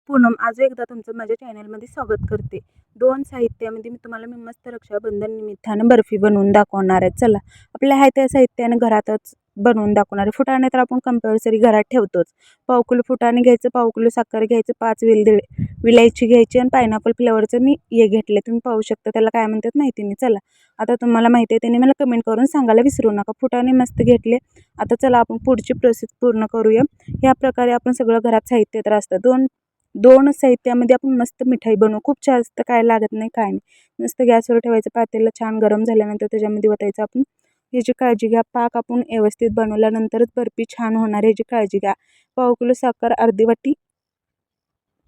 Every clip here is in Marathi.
पूनम आज एकदा तुमचं माझ्या चॅनलमध्ये स्वागत करते. 2 साहित्यामध्ये मी मस्त रक्षाबंधन निमित्तानं बर्फी बनवून दाखवणार आहे. चला, आपल्या आहे त्या साहित्यानं घरातच बनवून दाखवणार आहे. फुटाणे तर आपण कंपल्सरी घरात ठेवतोच. पाव किलो फुटाणे घ्यायचं, पाव किलो साखर घ्यायचं, 5 विलायची घ्यायची आणि पायनॅपल फ्लेवरचं मी हे घेतले. तुम्ही पाहू शकता त्याला काय म्हणतात माहिती नाही. चला, आता तुम्हाला माहिती आहे त्याने मला कमेंट करून सांगायला विसरू नका. फुटाणे मस्त घेतले. आता चला आपण पुढची प्रोसेस पूर्ण करूया. ह्या प्रकारे आपण सगळं घरात साहित्य तर असतं. दोन साहित्यामध्ये आपण मस्त मिठाई बनवू. खूप जास्त काय लागत नाही, काय नाही. मस्त गॅसवर ठेवायचं, पातेलं छान गरम झाल्यानंतर त्याच्यामध्ये ओतायचं. आपण ह्याची काळजी घ्या. पाक आपण व्यवस्थित बनवल्यानंतरच बर्फी छान होणार ह्याची काळजी घ्या. पाव किलो साखर, अर्धी वाटी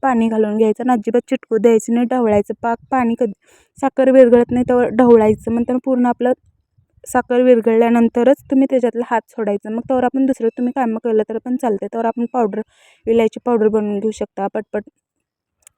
पाणी घालून घ्यायचं आणि अजिबात चिटकू द्यायचं नाही. ढवळायचं. पाणी कधी साखर विरघळत नाही तर ढवळायचं. नंतर पूर्ण आपलं साखर विरघळल्यानंतरच तुम्ही त्याच्यातला हात सोडायचं. मग त्यावर आपण दुसरं तुम्ही कामं केलं तर पण चालतं. त्यावर आपण विलायची पावडर बनवून घेऊ शकता. पटपट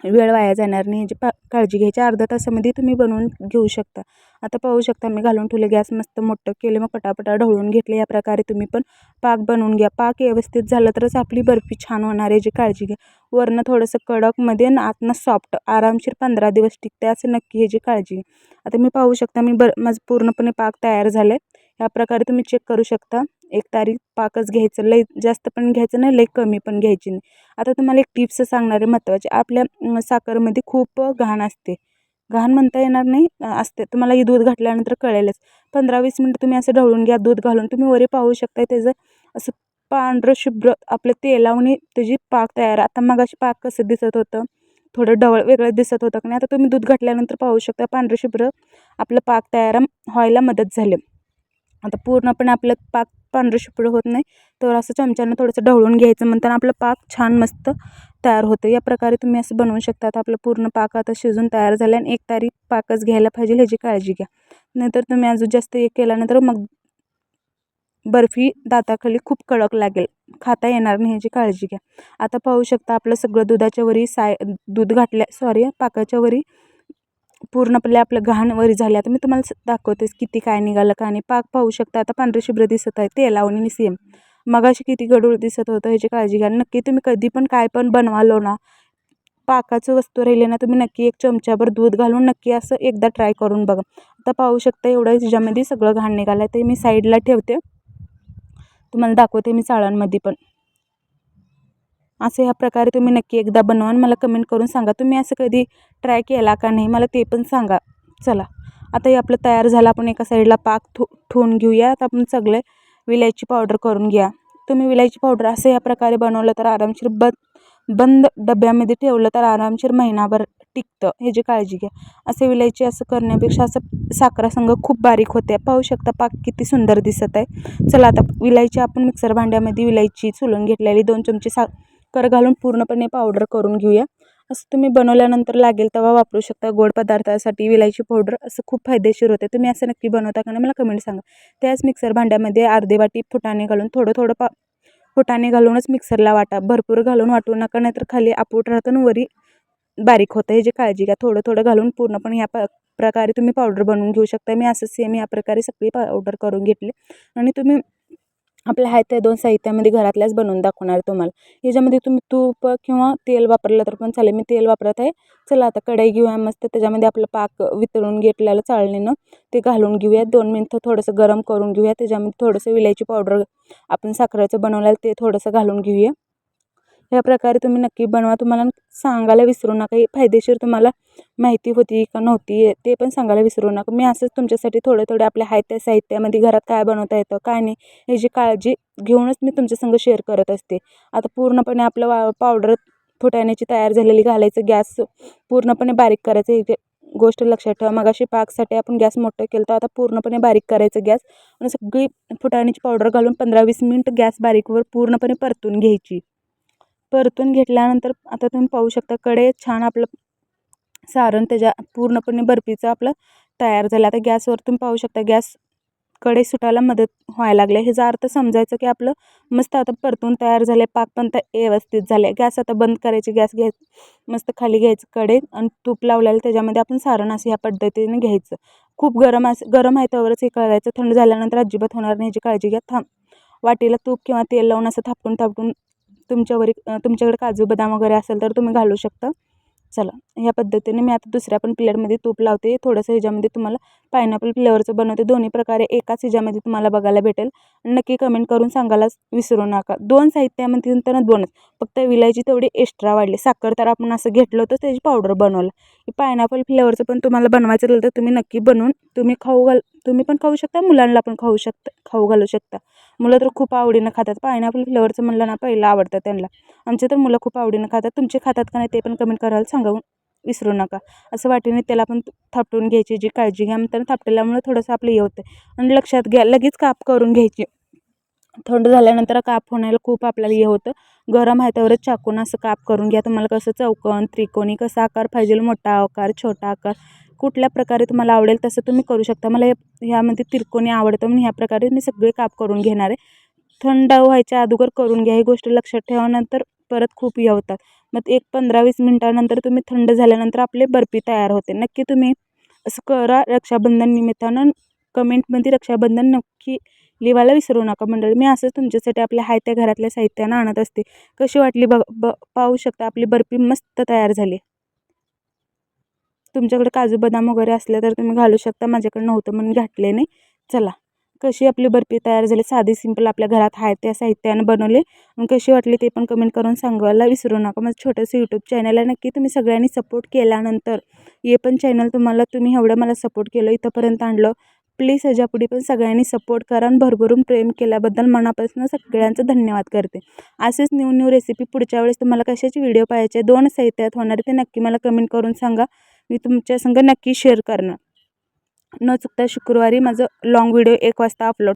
वेळ वाया जाणार नाही ह्याची काळजी घ्यायची. अर्धा तासामध्ये तुम्ही बनवून घेऊ शकता. आता पाहू शकता मी घालून ठेवले. गॅस मस्त मोठं केले, मग पटापटा ढवळून घेतले. या प्रकारे तुम्ही पण पाक बनवून घ्या. पाक व्यवस्थित झालं तरच आपली बर्फी छान होणार याची काळजी घ्या. वरनं थोडंसं कडकमध्ये आणि आतनं सॉफ्ट, आरामशीर 15 दिवस टिकते असं नक्की ह्याची काळजी घ्या. आता मी पाहू शकता माझं पूर्णपणे पाक तयार झालं आहे. या प्रकारे तुम्ही चेक करू शकता. एक तारी पाकच घ्यायचं, लई जास्त पण घ्यायचं नाही, लई कमी पण घ्यायची नाही. आता तुम्हाला एक टिप्स सांगणार आहे महत्त्वाची. आपल्या साखरमध्ये खूप घाण असते. घाण म्हणता येणार नाही, असते. तुम्हाला ही दूध घातल्यानंतर कळेलच. 15-20 मिनिट तुम्ही असं ढवळून घ्या दूध घालून. तुम्ही वरी पाहू शकता त्याचं असं पांढरं शुभ्र आपलं तेलावणी त्याची पाक तयार. आता मगाशी पाक कसं दिसत होतं, थोडं ढवळ वेगळं दिसत होतं की नाही. आता तुम्ही दूध घातल्यानंतर पाहू शकता पांढरं शुभ्र आपलं पाक तयार व्हायला मदत झाली. आता पूर्णपणे आपलं पाक पांढरं शुभ्र होत नाही तर असं चमच्यानं थोडंसं ढवळून घ्यायचं. म्हणताना आपलं पाक छान मस्त तयार होतं. या प्रकारे तुम्ही असं बनवू शकता. आता आपलं पूर्ण पाक आता शिजून तयार झालं आणि एक तारी पाकच घ्यायला पाहिजे ह्याची काळजी घ्या. नाहीतर तुम्ही अजून जास्त एक केल्यानंतर मग बर्फी दाताखाली खूप कडक लागेल, खाता येणार नाही ह्याची काळजी घ्या. आता पाहू शकता आपलं सगळं दुधाच्या वरी दूध पाकाच्या वरी पूर्णपणे आपलं घाण वरी झाली. आता मी तुम्हाला दाखवतेच किती काय निघालं का नाही. पाक पाहू शकता आता पांढरे शुभ्र दिसत आहे, तेलावणी सेम. मगाशी किती गडूळ दिसत होतं ह्याची काळजी घ्या. नक्की तुम्ही कधी पण काय पण बनवालो ना, पाकाचं वस्तू राहिले ना, तुम्ही नक्की एक चमच्याभर दूध घालून नक्की असं एकदा ट्राय करून बघा. आता पाहू शकता एवढं ह्याच्यामध्ये सगळं घाण निघालं आहे. ते मी साईडला ठेवते, तुम्हाला दाखवते मी चाळणमध्ये पण. असं ह्या प्रकारे तुम्ही नक्की एकदा बनवा आणि मला कमेंट करून सांगा तुम्ही असं कधी ट्राय केला का नाही, मला ते पण सांगा. चला, आता हे आपलं तयार झालं. आपण एका साईडला पाक ठेवून घेऊया. आता आपण सगळे विलायची पावडर करून घ्या. तुम्ही विलायची पावडर असं ह्या प्रकारे बनवलं तर आरामशीर बंद डब्यामध्ये ठेवलं तर आरामशीर महिनाभर टिकतं. ह्याची काळजी घ्या. असे विलायची असं करण्यापेक्षा असं साखरासंग खूप बारीक होते. पाहू शकता पाक किती सुंदर दिसत आहे. चला, आता विलायची आपण मिक्सर भांड्यामध्ये विलायची चुलून घेतलेली 2 चमचे साखर घालून पूर्णपणे पावडर करून घेऊया. असं तुम्ही बनवल्यानंतर लागेल तेव्हा वापरू शकता. गोड पदार्थासाठी विलायची पावडर असं खूप फायदेशीर होते. तुम्ही असं नक्की बनवता का नाही मला कमेंट सांगा. त्याच मिक्सर भांड्यामध्ये अर्धी वाटी फुटाणे घालून थोडं फुटाणे घालूनच मिक्सरला वाटा. भरपूर घालून वाटू नका, नाहीतर खाली आपूट राहतं वरी बारीक होतं. ह्याची काळजी घ्या. थोडं घालून पूर्णपणे ह्या प्रकारे तुम्ही पावडर बनवून घेऊ शकता. मी असं सेम या प्रकारे सगळी पावडर करून घेतली आणि तुम्ही आपल्या आहेत त्या 2 साहित्यामध्ये घरातल्याच बनवून दाखवणार तुम्हाला. ह्याच्यामध्ये तुम्ही तूप किंवा तेल वापरलं तर पण चालेल. मी तेल वापरत आहे. चला, आता कढई घेऊया मस्त. त्याच्यामध्ये आपलं पाक वितळून घेतलेलं चाळणीनं ते घालून घेऊया. 2 मिनिटं थोडंसं गरम करून घेऊया. त्याच्यामध्ये थोडंसं विलायची पावडर आपण साखरेचं बनवलेलं ते थोडंसं घालून घेऊया. ह्या प्रकारे तुम्ही नक्की बनवा. तुम्हाला सांगायला विसरू नका. हे फायदेशीर तुम्हाला माहिती होती का नव्हती ते पण सांगायला विसरू नका. मी असंच तुमच्यासाठी थोडे आपल्या आहेत त्या साहित्यामध्ये घरात काय बनवता येतं काय नाही ह्याची काळजी घेऊनच मी तुमच्यासंग शेअर करत असते. आता पूर्णपणे आपलं पावडर फुटाण्याची तयार झालेली घालायचं. गॅस पूर्णपणे बारीक करायचं. एक गोष्ट लक्षात ठेवा, मगाशी पाकसाठी आपण गॅस मोठं केलं तर आता पूर्णपणे बारीक करायचं गॅस आणि सगळी फुटाण्याची पावडर घालून 15-20 मिनिट गॅस बारीकवर पूर्णपणे परतून घ्यायची. परतून घेतल्यानंतर आता तुम्ही पाहू शकता कढईत छान आपलं सारण त्याच्या पूर्णपणे बर्फीचं आपलं तयार झालं. आता गॅसवर तुम्ही पाहू शकता गॅस कढई सुटायला मदत व्हायला लागली. ह्याचा अर्थ समजायचं की आपलं मस्त आता परतून तयार झालं. पाक पण व्यवस्थित झाले. गॅस आता बंद करायची. गॅस मस्त खाली घ्यायचं कढईत आणि तूप लावलेलं त्याच्यामध्ये आपण सारण असं ह्या पद्धतीने घ्यायचं. खूप गरम आहे त्यावरच हे करायचं. थंड झाल्यानंतर अजिबात होणार नाही ह्याची काळजी घ्या. वाटीला तूप किंवा तेल लावून असं थापटून तुमच्याकडे काजू बदाम वगैरे असेल तर तुम्ही घालू शकता. चला, ह्या पद्धतीने मी आता दुसऱ्या पण प्लेटमध्ये तूप लावते. थोडंसं ह्याच्यामध्ये तुम्हाला पायनॅपल फ्लेवरचं बनवते. दोन्ही प्रकारे एकाच ह्याच्यामध्ये तुम्हाला बघायला भेटेल. नक्की कमेंट करून सांगायला विसरू नका. 2 साहित्यामध्ये तर 2च, फक्त विलायची तेवढी एक्स्ट्रा वाढली. साखर तर आपण असं घेतलं होतं, त्याची पावडर बनवलं. पायनॅपल फ्लेवरचं पण तुम्हाला बनवायचं असेल तर तुम्ही नक्की बनवून तुम्ही पण खाऊ शकता, मुलांना पण खाऊ घालू शकता. मुलं तर खूप आवडीनं खातात. पायनॅपल फ्लेवरचं म्हणलं ना पहिलं आवडतं त्यांना. आमचे तर मुलं खूप आवडीनं खातात. तुमचे खातात का नाही ते पण कमेंट करायला सांगून विसरू नका. असं वाटीने त्याला पण थापटून घ्यायची, जी काळजी घ्या म्हणताना थापटल्यामुळे थोडंसं आपलं हे होतं. आणि लक्षात घ्या, लगेच काप करून घ्यायची. थंड झाल्यानंतर काप होण्याला खूप आपल्याला हे होतं. गरम आहे त्यावरच चाकून असं काप करून घ्या. तुम्हाला कसं चौकोन, त्रिकोणी कसा आकार पाहिजे, मोठा आकार, छोटा आकार, कुठल्या प्रकारे तुम्हाला आवडेल तसं तुम्ही करू शकता. मला ह्यामध्ये त्रिकोणी आवडतं म्हणून ह्या प्रकारे मी सगळे काप करून घेणार आहे. थंड व्हायच्या अगोदर करून घ्या. ही गोष्ट लक्षात ठेवा, नंतर परत खूप हे होतात. मग एक 15-20 मिनिटानंतर तुम्ही थंड झाल्यानंतर आपले बर्फी तयार होते. नक्की तुम्ही असं करा. रक्षाबंधन निमित्तानं कमेंटमध्ये रक्षाबंधन नक्की लिहायला विसरू नका मंडळी. मी असंच तुमच्यासाठी आपल्या हाय त्या घरातल्या साहित्यानं आणत असते. कशी वाटली पाहू शकता. आपली बर्फी मस्त तयार झाली. तुमच्याकडे काजू बदाम वगैरे असले तर तुम्ही घालू शकता. माझ्याकडे नव्हतं म्हणून घातले नाही. चला, कशी आपली बर्फी तयार झाली. साधी सिंपल आपल्या घरात आहे त्या साहित्यानं बनवले. आणि कशी वाटली ते पण कमेंट करून सांगायला विसरू नका. माझं छोटंसं यूट्यूब चॅनल आहे. नक्की तुम्ही सगळ्यांनी सपोर्ट केल्यानंतर हे पण चॅनल तुम्ही एवढं मला सपोर्ट केलं, इथंपर्यंत आणलं. प्लीज ह्याच्यापुढे पण सगळ्यांनी सपोर्ट करा आणि भरभरून प्रेम केल्याबद्दल मनापासून सगळ्यांचं धन्यवाद करते. असेच न्यू रेसिपी पुढच्या वेळेस तुम्हाला कशाची व्हिडिओ पाहायचे, 2 साहित्यात होणार ते नक्की मला कमेंट करून सांगा. मी तुमच्या संग नक्की शेअर करणार. न चुकता शुक्रवारी माझं लॉंग व्हिडिओ 1 वाजता अपलोड